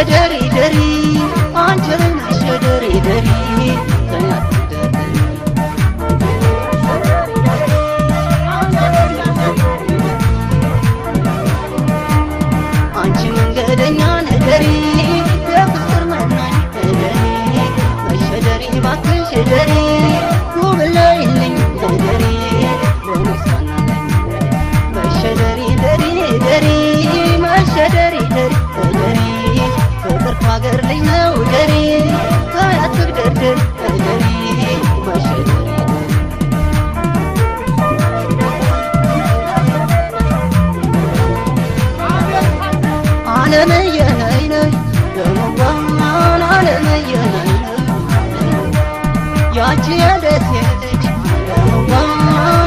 ደሪ ደሪ አንቺን ደሪ ደሪ አንቺ መንገደኛ ነደሪ የፍቅር መናኝ ነደሪ መሸደሪ ባክሽ ደሪ ውብለይልኝ ነደሪ ለነሳናለኝ መሸደሪ ደሪ ደሪ መሸደሪ ደሪ ደሪ ፍቅር ከሀገር ልጅ ነው ደሪ አያትግደርድር ደሪ መሸደሪ ዓለምዬ ነይ ነይ ደሞዋን ዓለምዬ ነይ ያቺ የደሴ ልጅ ደሞዋ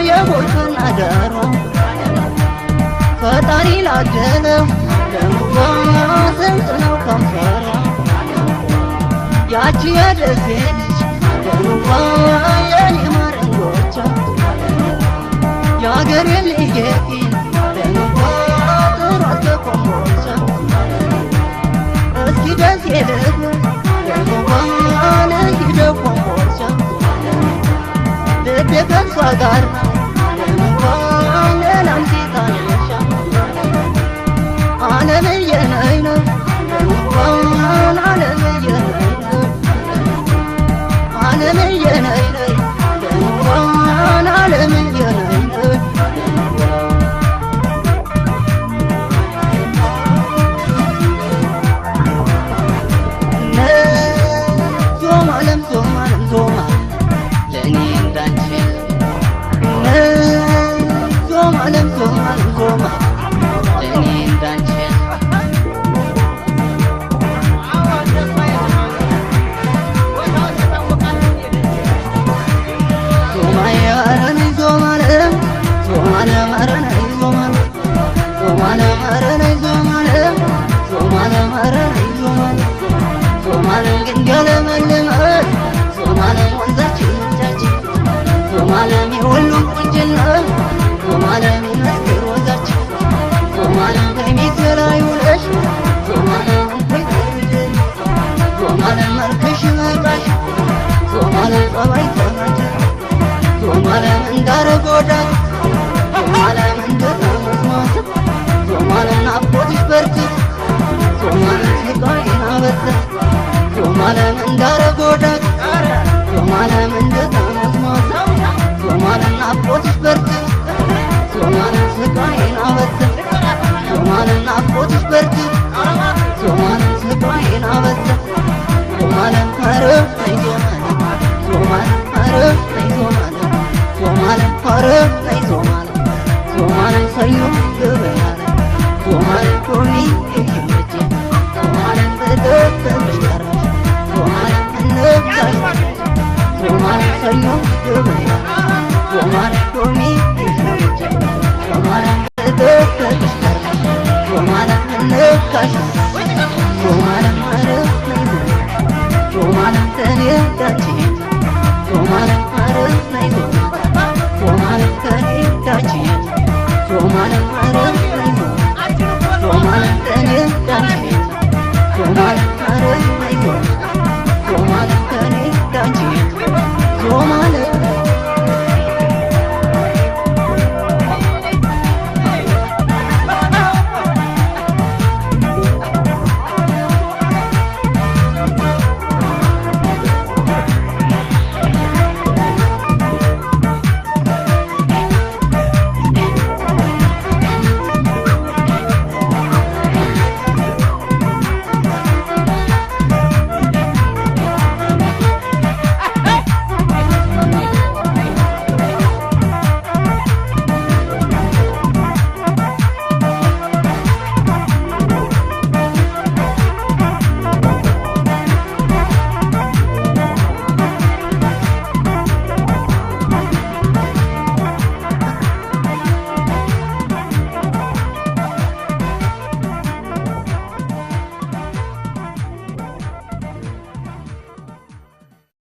የቦርቅና ዳሯ ፈጣሪ ላደለው ደሞዋ ስንት ነው ከንፈሯ ያቺ የደሴ ልጅ ደሞዋ የኔ ማረንጎቿ የአገሬ ልጅ ደሞዋ ጥሯት ከኮምቦልቻ እስኪ ደሴ ልግባ ደሞዋን ሂደው ኮምቦልቻ ልቤ ከሷ ጋር ደሞዋን ሌላም ሴት አልሻ ዓለምዬ ነይ ነይ ደሞዋን ዓለምዬ ነይ ነይ ዓለምዬ ነይ ነይ ደሞዋን ዓለምዬ ነይ ነይ Romana,